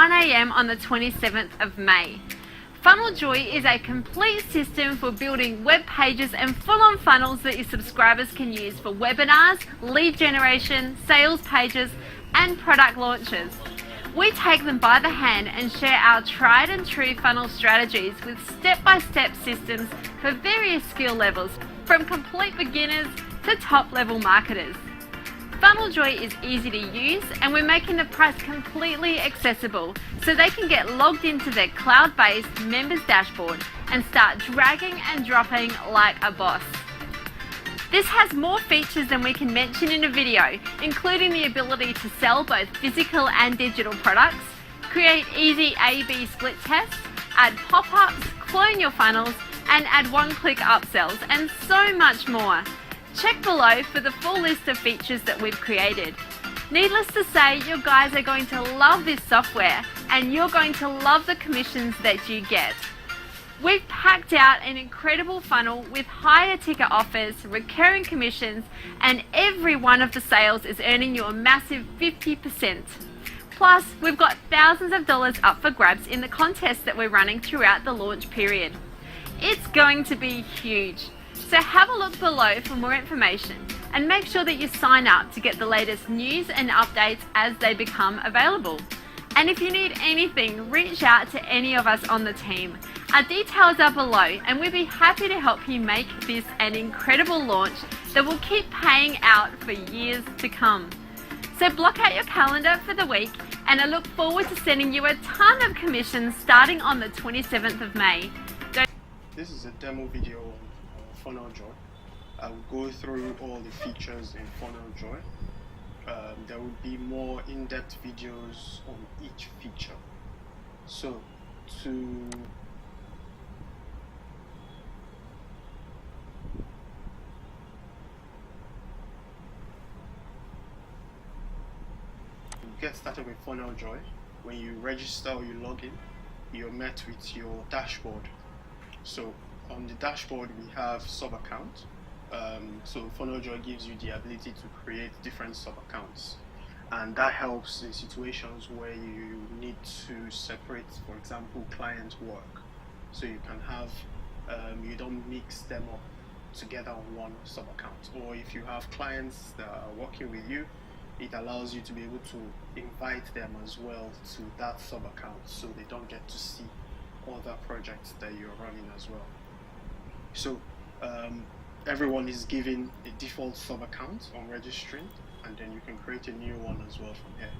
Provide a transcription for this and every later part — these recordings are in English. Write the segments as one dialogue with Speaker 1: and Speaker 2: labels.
Speaker 1: 9 AM on the 27th of May. funneljoy is a complete system for building web pages and full-on funnels that your subscribers can use for webinars, lead generation, sales pages, and product launches. We take them by the hand and share our tried and true funnel strategies with step-by-step systems for various skill levels, from complete beginners to top-level marketers. funneljoy is easy to use, and we're making the price completely accessible so they can get logged into their cloud-based members dashboard and start dragging and dropping like a boss. This has more features than we can mention in a video, including the ability to sell both physical and digital products, create easy A/B split tests, add pop-ups, clone your funnels, and add one-click upsells, and so much more. Check below for the full list of features that we've created. Needless to say, you guys are going to love this software, and you're going to love the commissions that you get. We've packed out an incredible funnel with higher ticket offers, recurring commissions, and every one of the sales is earning you a massive 50%. Plus, we've got thousands of dollars up for grabs in the contest that we're running throughout the launch period. It's going to be huge. So have a look below for more information, and make sure that you sign up to get the latest news and updates as they become available. And if you need anything, reach out to any of us on the team. Our details are below, and we'd be happy to help you make this an incredible launch that will keep paying out for years to come. So block out your calendar for the week, and I look forward to sending you a ton of commissions starting on the 27th of May.
Speaker 2: This is a demo video on funneljoy. I will go through all the features in funneljoy. There will be more in-depth videos on each feature. So to get started with funneljoy, when you register or you log in, you're met with your dashboard. So on the dashboard we have sub-account. So funneljoy gives you the ability to create different sub-accounts, and that helps in situations where you need to separate, for example, client work. So you can have, you don't mix them up together on one sub-account. Or if you have clients that are working with you, it allows you to be able to invite them as well to that sub-account, so they don't get to see other projects that you're running as well. So everyone is given a default sub-account on registering, and then you can create a new one as well from here.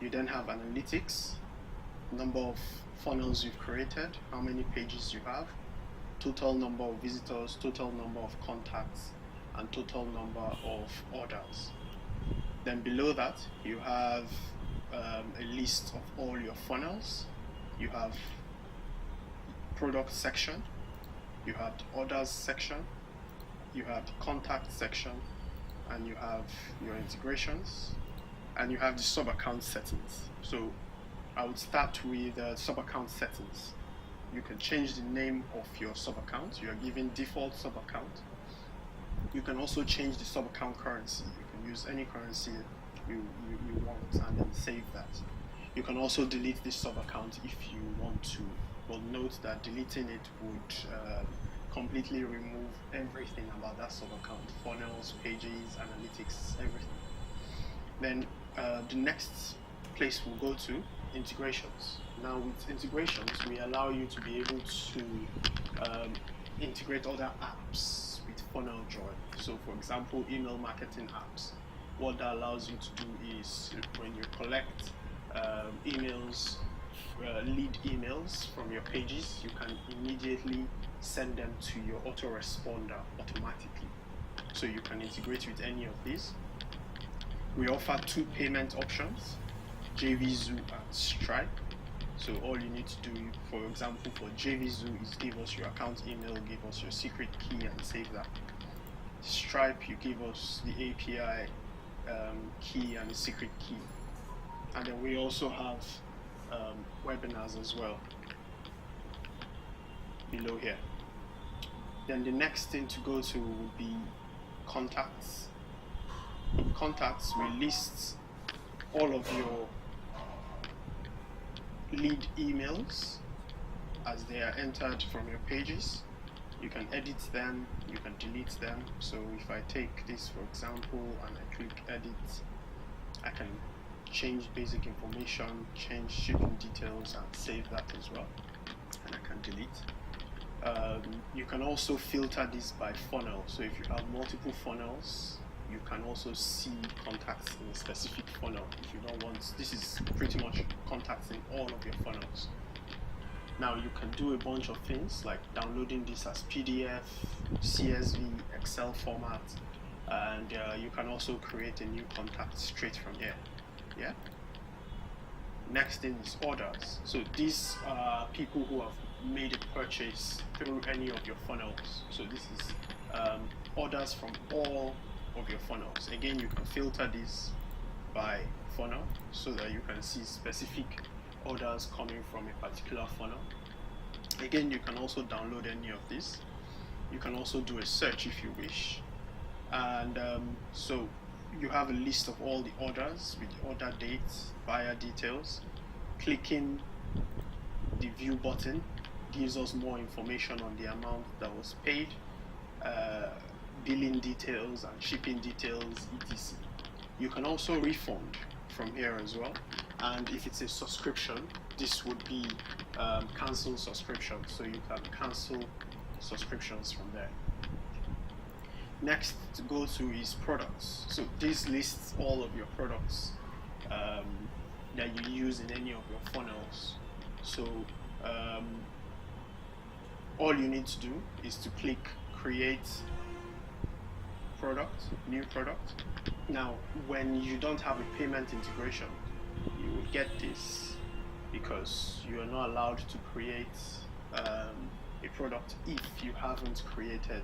Speaker 2: You then have analytics, number of funnels you've created, how many pages you have, total number of visitors, total number of contacts, and total number of orders. Then below that you have a list of all your funnels. You have product section, you have the orders section, you have the contact section, and you have your integrations, and you have the sub-account settings. So I would start with sub-account settings. You can change the name of your sub-account. You are given default sub-account. You can also change the sub-account currency. You can use any currency you want and then save that. You can also delete this sub-account if you want to, but note that deleting it would completely remove everything about that sub-account: funnels, pages, analytics, everything. Then the next place we'll go to, integrations. Now with integrations, we allow you to be able to integrate other apps with funneljoy. So for example, email marketing apps. What that allows you to do is, when you collect emails, lead emails from your pages, you can immediately send them to your autoresponder automatically. So you can integrate with any of these. We offer two payment options, JVZoo and Stripe. So all you need to do, for example, for JVZoo is give us your account email, give us your secret key, and save that. Stripe, you give us the API key and the secret key. And then we also have webinars as well below here. Then the next thing to go to would be contacts. In contacts, we list all of your lead emails as they are entered from your pages. You can edit them, you can delete them. So if I take this for example and I click edit, I can change basic information, change shipping details, and save that as well, and I can delete. You can also filter this by funnel. So if you have multiple funnels, you can also see contacts in a specific funnel if you don't want. This is pretty much contacts in all of your funnels. Now you can do a bunch of things like downloading this as PDF, CSV, Excel format, and you can also create a new contact straight from here. Yeah. Next thing is orders. So these are people who have made a purchase through any of your funnels. So this is orders from all of your funnels. Again, you can filter this by funnel so that you can see specific orders coming from a particular funnel. Again, you can also download any of this. You can also do a search if you wish, and so you have a list of all the orders with the order dates, buyer details. Clicking the view button gives us more information on the amount that was paid, billing details and shipping details, etc. You can also refund from here as well, and if it's a subscription, this would be cancel subscription, so you can cancel subscriptions from there. Next to go to is products. So this lists all of your products that you use in any of your funnels. So all you need to do is to click create product, new product. Now when you don't have a payment integration, you will get this because you are not allowed to create a product if you haven't created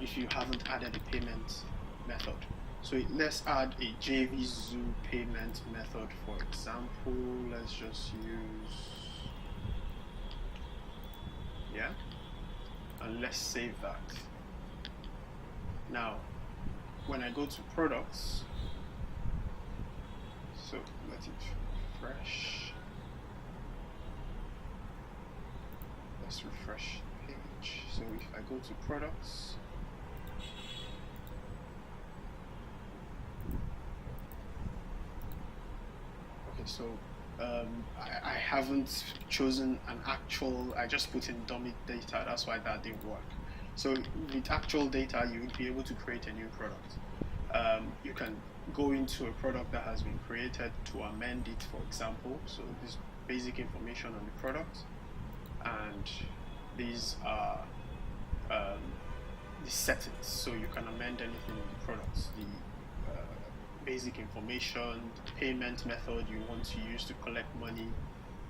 Speaker 2: if you haven't added a payment method. So let's add a JVZoo payment method, for example. Let's just use, yeah, and let's save that. Now when I go to products, so let it refresh. Let's refresh the page. So if I go to products, okay, so I haven't chosen an actual, I just put in dummy data, that's why that didn't work. So with actual data, you would be able to create a new product. You can go into a product that has been created to amend it, for example. So this basic information on the product, and these are the settings. So you can amend anything in the products, the basic information, the payment method you want to use to collect money,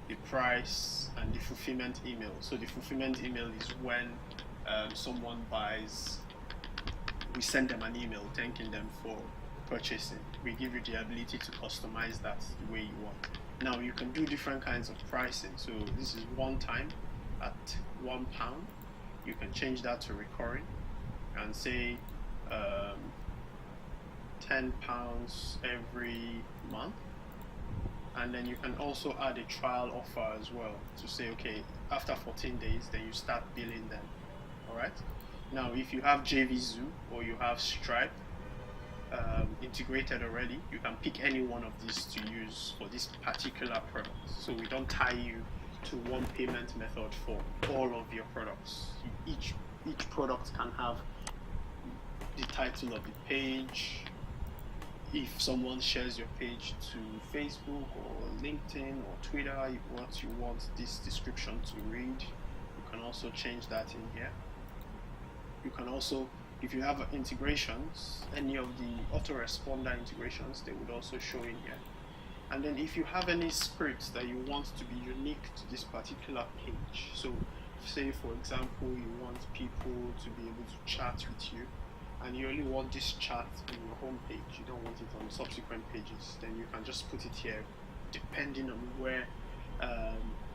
Speaker 2: the price, and the fulfillment email. So the fulfillment email is when someone buys, we send them an email thanking them for purchasing. We give you the ability to customize that the way you want. Now you can do different kinds of pricing. So this is one time at £1. You can change that to recurring and say £10 every month. And then you can also add a trial offer as well to say, okay, after 14 days, then you start billing them. All right. Now, if you have JVZoo or you have Stripe integrated already, you can pick any one of these to use for this particular product. So we don't tie you to one payment method for all of your products. Each product can have the title of the page. If someone shares your page to Facebook or LinkedIn or Twitter, what you want this description to read, you can also change that in here. You can also, if you have integrations, any of the autoresponder integrations, they would also show in here. And then if you have any scripts that you want to be unique to this particular page, so say for example you want people to be able to chat with you, and you only want this chat in your home page, you don't want it on subsequent pages, then you can just put it here depending on where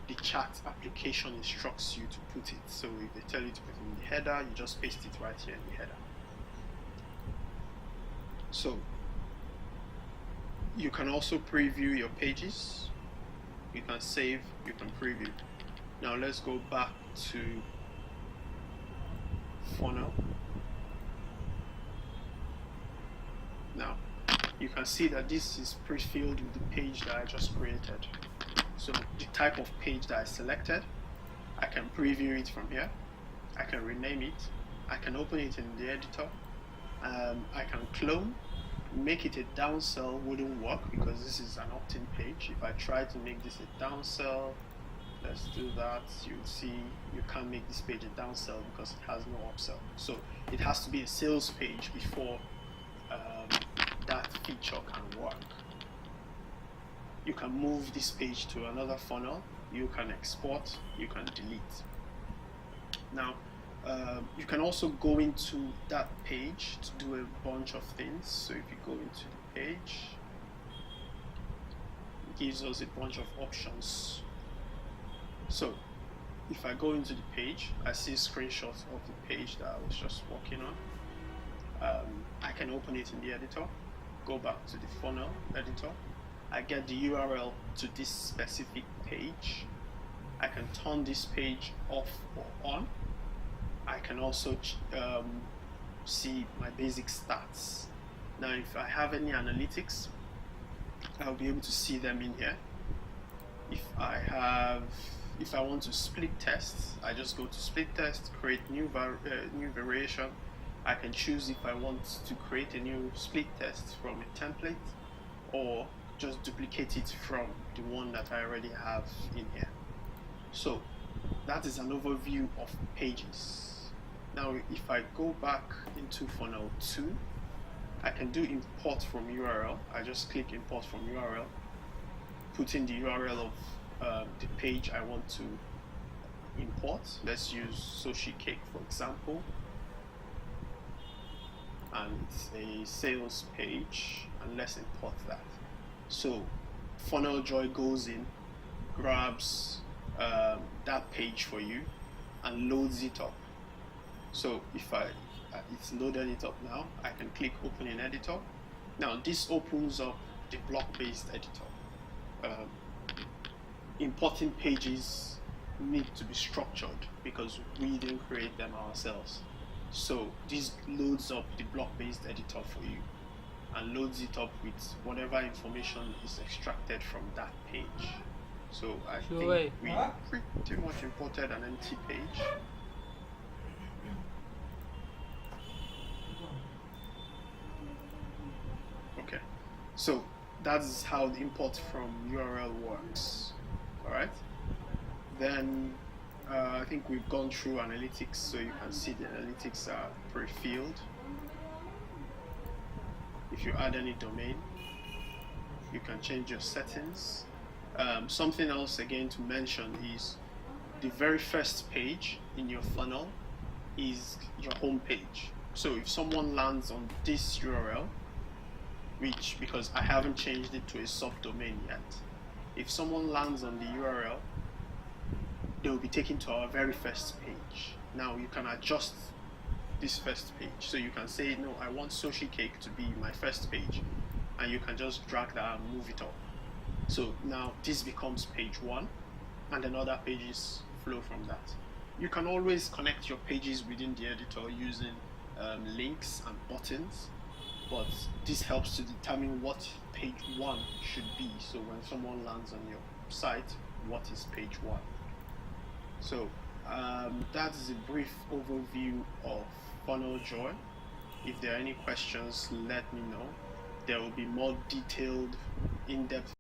Speaker 2: the chat application instructs you to put it. So if they tell you to put it in the header, you just paste it right here in the header. So you can also preview your pages. you can save, you can preview. Now let's go back to funnel. Now you can see that this is pre-filled with the page that I just created. So the type of page that I selected, I can preview it from here, I can rename it, I can open it in the editor, I can clone, make it a downsell wouldn't work because this is an opt-in page. If I try to make this a downsell, let's do that, you'll see you can't make this page a downsell because it has no upsell. So it has to be a sales page before that feature can work. You can move this page to another funnel, you can export, you can delete. Now you can also go into that page to do a bunch of things. So if you go into the page, it gives us a bunch of options. So if I go into the page, I see screenshots of the page that I was just working on. I can open it in the editor, go back to the funnel editor, I get the URL to this specific page. I can turn this page off or on. I can also see my basic stats. Now if I have any analytics, I'll be able to see them in here. If I want to split test, I just go to split test, create new variation. I can choose if I want to create a new split test from a template or just duplicate it from the one that I already have in here. So that is an overview of pages. Now if I go back into funnel 2, I can do import from URL. I just click import from URL, put in the URL of the page I want to import. Let's use sushi cake for example, and it's a sales page, and let's import that. So funneljoy goes in, grabs that page for you and loads it up. So if it's loaded it up now, I can click open in editor. Now this opens up the block-based editor. Importing pages need to be structured because we didn't create them ourselves. So this loads up the block-based editor for you and loads it up with whatever information is extracted from that page. So I think we pretty much imported an empty page. Okay, so that's how the import from URL works. Alright, then I think we've gone through analytics, so you can see the analytics are pre-filled. If you add any domain, you can change your settings. Something else again to mention is the very first page in your funnel is your home page. So if someone lands on this URL, which because I haven't changed it to a subdomain yet, if someone lands on the URL, they will be taken to our very first page. Now you can adjust this first page, so you can say no, I want sushi cake to be my first page, and you can just drag that and move it up. So now this becomes page 1, and then other pages flow from that. You can always connect your pages within the editor using links and buttons, but this helps to determine what page 1 should be, so when someone lands on your site, what is page 1. So that is a brief overview of funneljoy. If there are any questions, let me know. There will be more detailed, in-depth